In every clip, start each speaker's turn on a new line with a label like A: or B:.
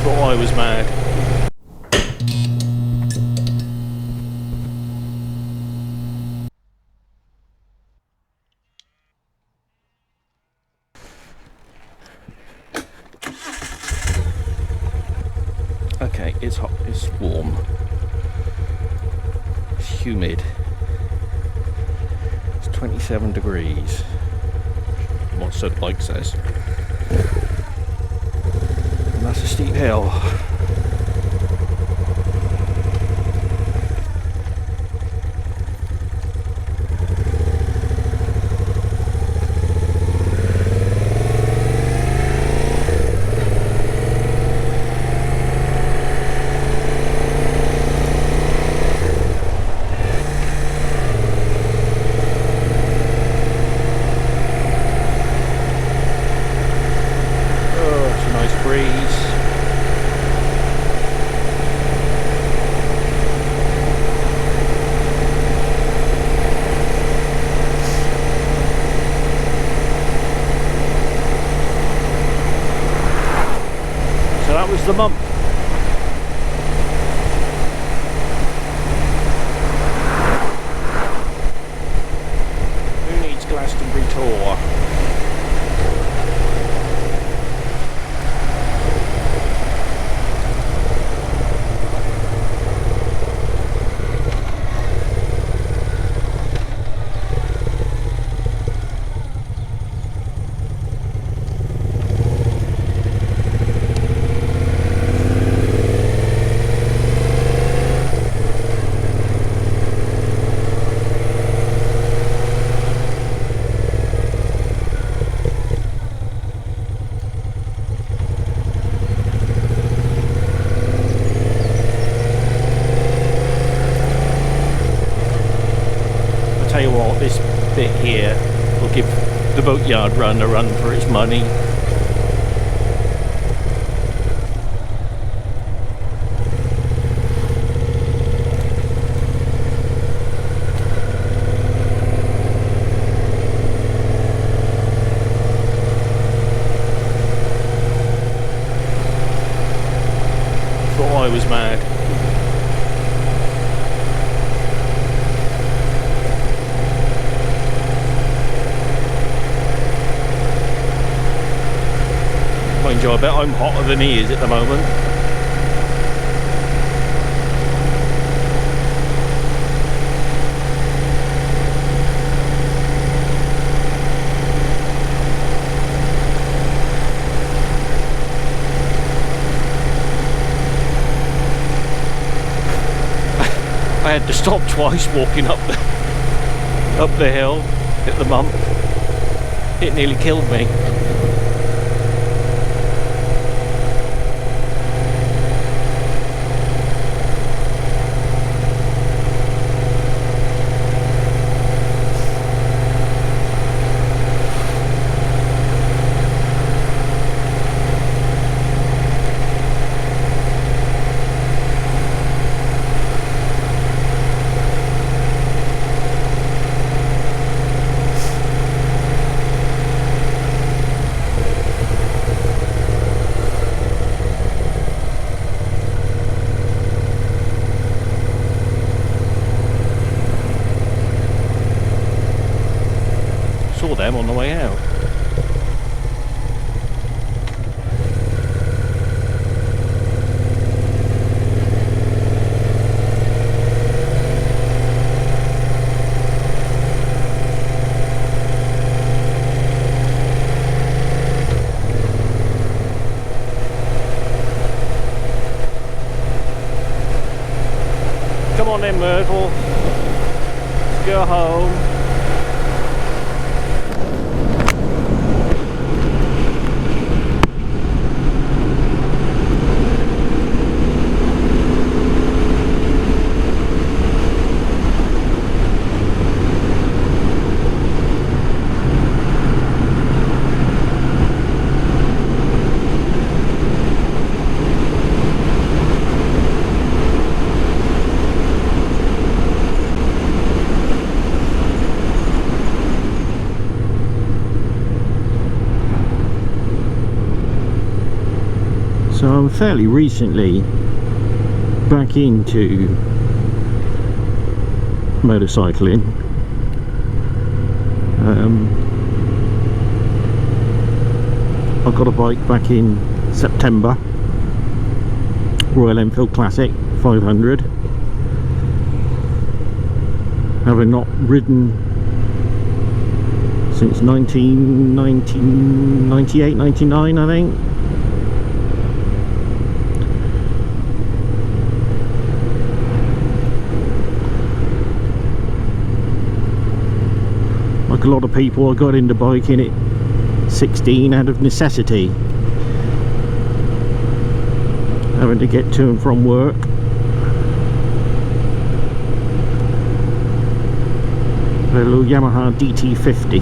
A: Thought I was mad. Okay, it's hot, it's warm, it's humid, it's 27 degrees, what so the bike says, and that's a steep hill. The mump. Who needs Glastonbury tour? Tell you what, this bit here will give the boatyard run a run for its money. Thought I was mad. Mind you, I bet I'm hotter than he is at the moment. I had to stop twice walking up the hill, hit the mump. It nearly killed me. Them on the way out. Come on then, Myrtle. Let's go home. I'm fairly recently back into motorcycling. I got a bike back in September, Royal Enfield Classic 500. Having not ridden since 1998, 99 I think. Like a lot of people, I got into biking at 16 out of necessity, having to get to and from work. A little Yamaha DT50.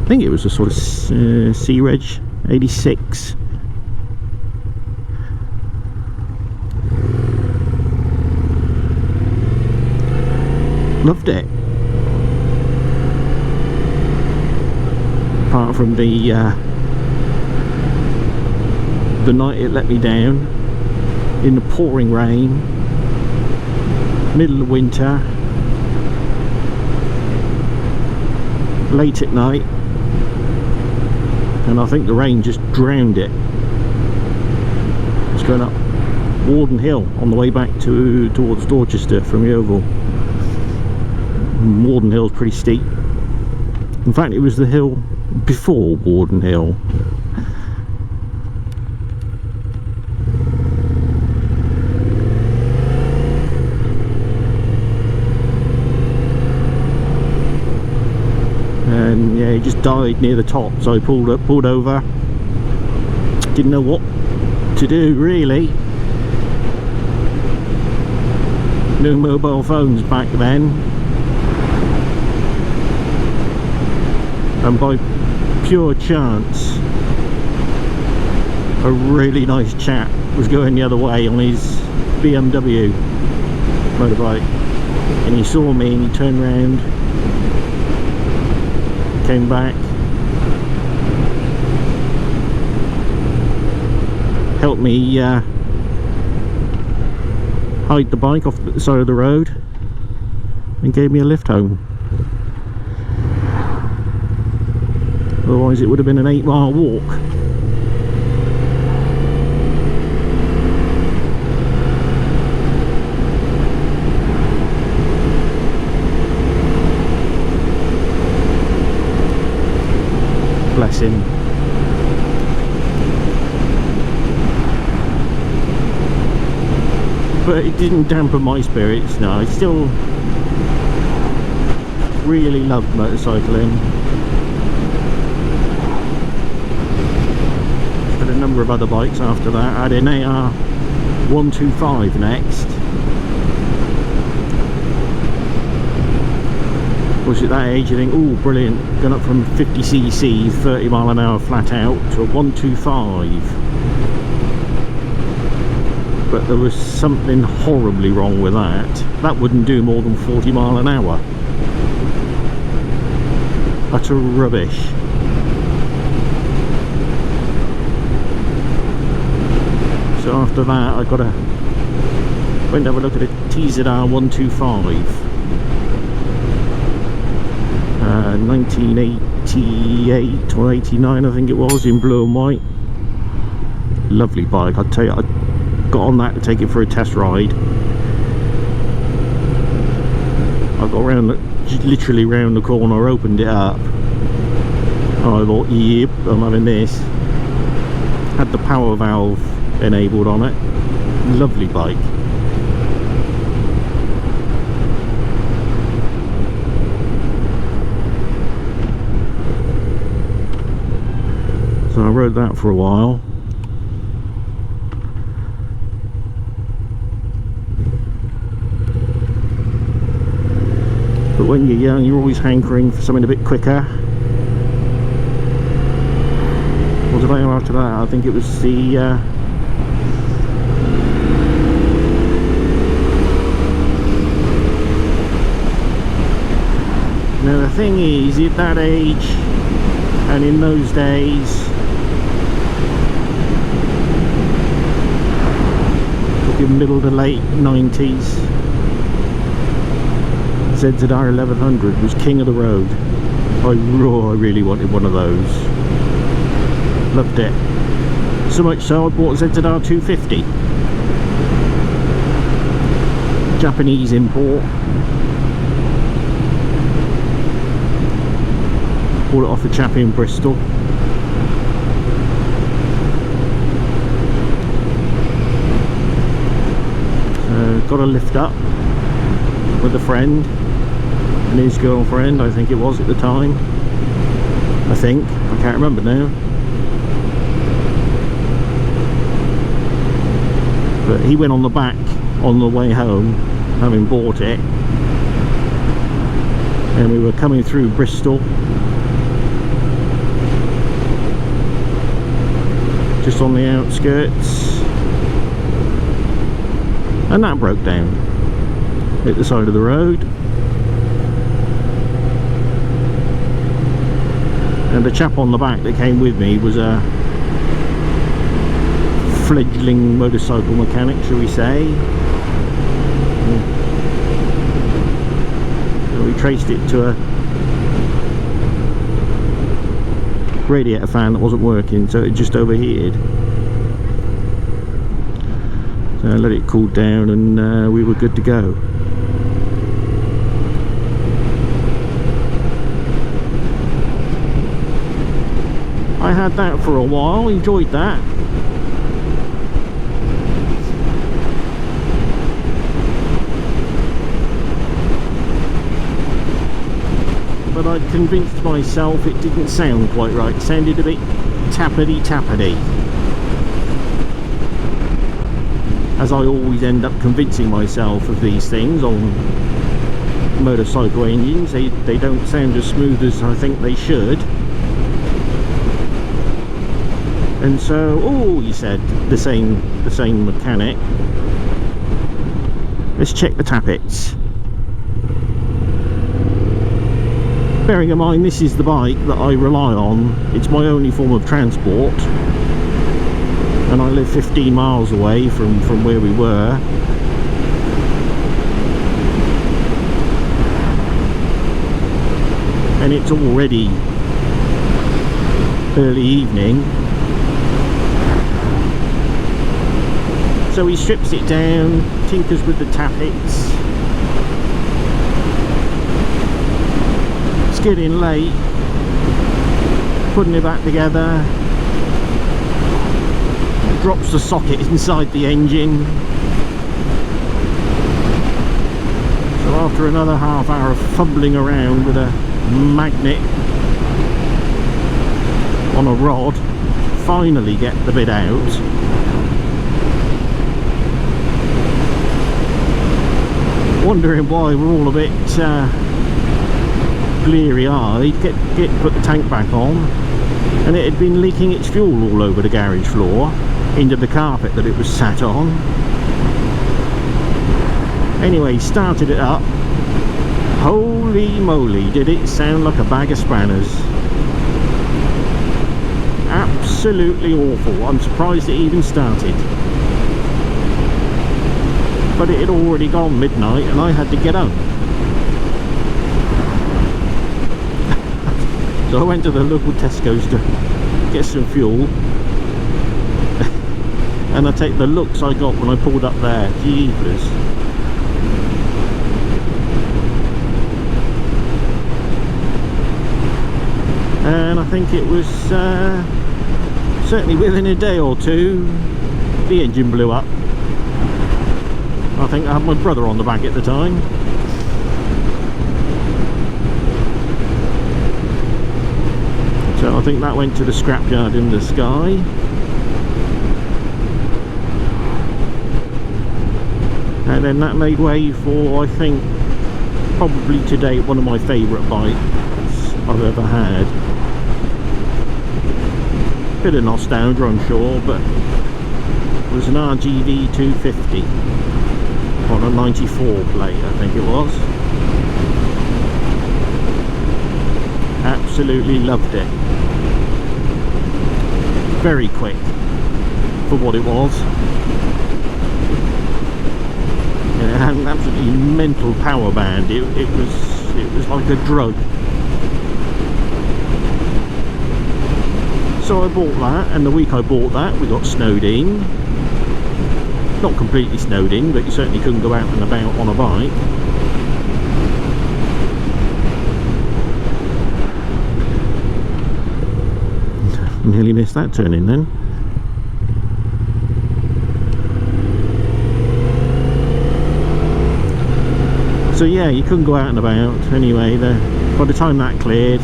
A: I think it was a sort of C-Reg 86. Loved it. Apart from the night it let me down in the pouring rain, middle of winter, late at night, and I think the rain just drowned it. It's going up Warden Hill on the way back towards Dorchester from Yeovil. Warden Hill's pretty steep. In fact, it was the hill before Warden Hill. And yeah, he just died near the top, so I pulled over. Didn't know what to do really. No mobile phones back then. And by pure chance, a really nice chap was going the other way on his BMW motorbike, and he saw me and he turned round, came back, helped me hide the bike off the side of the road and gave me a lift home. Otherwise it would have been an 8-mile walk. Bless him. But it didn't dampen my spirits. No, I still really loved motorcycling. A number of other bikes after that. I had an AR 125 next. Was at that age you think, oh brilliant, going up from 50cc 30 mile an hour flat out to a 125. But there was something horribly wrong with that. That wouldn't do more than 40 mile an hour. Utter rubbish. So after that I went to have a look at a ZZR 125, 1988 or 89 I think it was, in blue and white. Lovely bike, I'd tell you. I got on that to take it for a test ride. I got literally round the corner, opened it up, and I thought, yep, I'm having this. Had the power valve enabled on it. Lovely bike. So I rode that for a while. But when you're young, you're always hankering for something a bit quicker. What did I have after that? I think it was the now the thing is, at that age and in those days, middle to late 90s. ZZR 1100 was king of the road. I really wanted one of those. Loved it. So much so I bought a ZZR 250. Japanese import. Bought it off a chap in Bristol. So got a lift up with a friend and his girlfriend, I think it was at the time. I can't remember now. But he went on the back on the way home, having bought it. And we were coming through Bristol, just on the outskirts, and that broke down at the side of the road. And the chap on the back that came with me was a fledgling motorcycle mechanic, shall we say. So we traced it to a radiator fan that wasn't working, so it just overheated. So I let it cool down and we were good to go. I had that for a while, enjoyed that. But I'd convinced myself it didn't sound quite right. It sounded a bit tappity. As I always end up convincing myself of these things on motorcycle engines. They don't sound as smooth as I think they should. And so, oh, he said, the same mechanic, let's check the tappets. Bearing in mind this is the bike that I rely on, it's my only form of transport, and I live 15 miles away from where we were. And it's already early evening. So he strips it down, tinkers with the tappets. It's getting late, putting it back together, drops the socket inside the engine. So after another half hour of fumbling around with a magnet on a rod, finally get the bit out. Wondering why we're all a bit bleary-eyed. Put the tank back on, and it had been leaking its fuel all over the garage floor into the carpet that it was sat on. Anyway, started it up. Holy moly, did it sound like a bag of spanners. Absolutely awful. I'm surprised it even started. But it had already gone midnight and I had to get home. So I went to the local Tesco's to get some fuel. And I take the looks I got when I pulled up there. Jeepers. And I think it was certainly within a day or two the engine blew up. I think I had my brother on the back at the time. So I think that went to the scrapyard in the Sky. And then that made way for, I think, probably to date one of my favourite bikes I've ever had. Bit of nostalgia, I'm sure, but it was an RGV 250 on a 94 plate, I think it was. Absolutely loved it. Very quick for what it was. It had an absolutely mental power band. It was like a drug. So I bought that, and the week I bought that, we got snowed in. Not completely snowed in, but you certainly couldn't go out and about on a bike. Nearly missed that turn in then. So yeah, you couldn't go out and about anyway. By the time that cleared,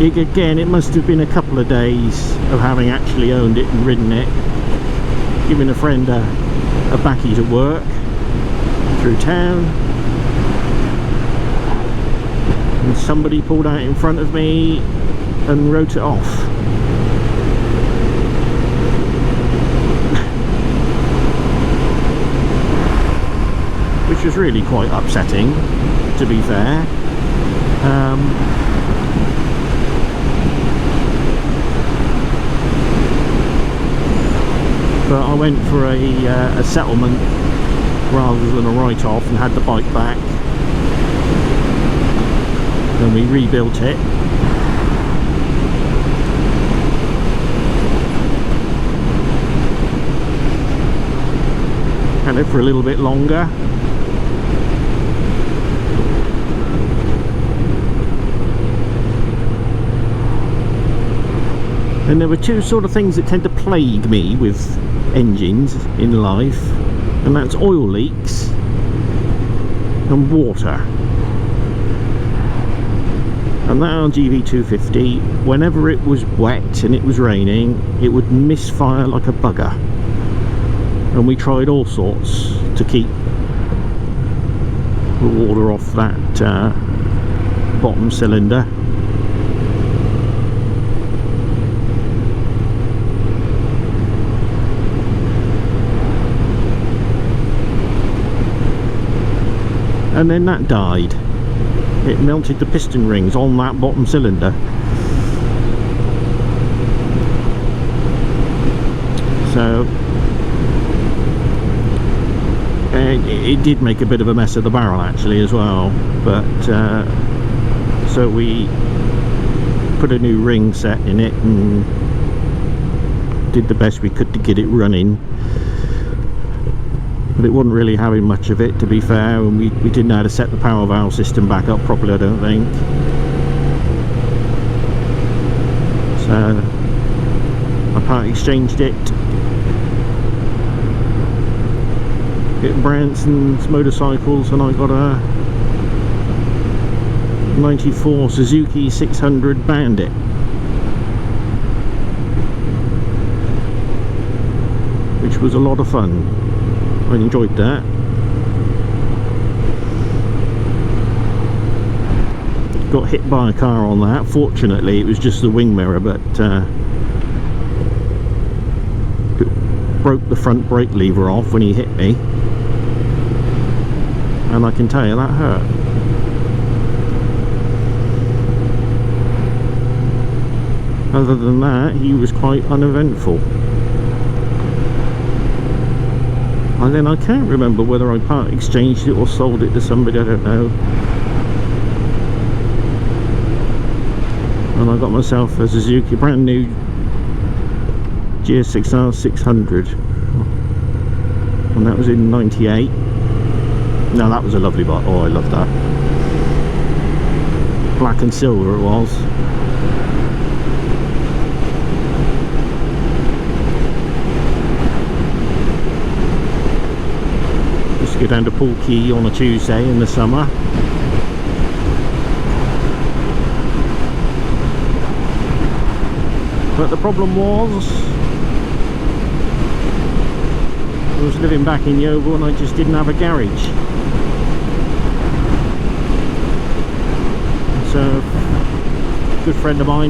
A: again, it must have been a couple of days of having actually owned it and ridden it, giving a friend a backie to work through town, and somebody pulled out in front of me and wrote it off. Which was really quite upsetting, to be fair. But I went for a settlement rather than a write-off and had the bike back. Then we rebuilt it. Had it for a little bit longer. And there were two sort of things that tend to plague me with engines in life, and that's oil leaks and water. And that RGV 250, whenever it was wet and it was raining, it would misfire like a bugger. And we tried all sorts to keep the water off that bottom cylinder. And then that died. It melted the piston rings on that bottom cylinder. So it did make a bit of a mess of the barrel actually as well. But so we put a new ring set in it and did the best we could to get it running. But it wasn't really having much of it, to be fair, and we didn't know how to set the power valve system back up properly, I don't think. So I part exchanged it. Hit Branson's Motorcycles, and I got a 94 Suzuki 600 Bandit. Which was a lot of fun. I enjoyed that. Got hit by a car on that. Fortunately it was just the wing mirror, but it broke the front brake lever off when he hit me, and I can tell you that hurt. Other than that, he was quite uneventful. And then I can't remember whether I part exchanged it or sold it to somebody, I don't know. And I got myself a Suzuki brand new ZZR 600, and that was in '98. No, that was a lovely bike. Oh, I love that. Black and silver it was. Go down to Portkey on a Tuesday in the summer. But the problem was, I was living back in Yeovil and I just didn't have a garage. So, a good friend of mine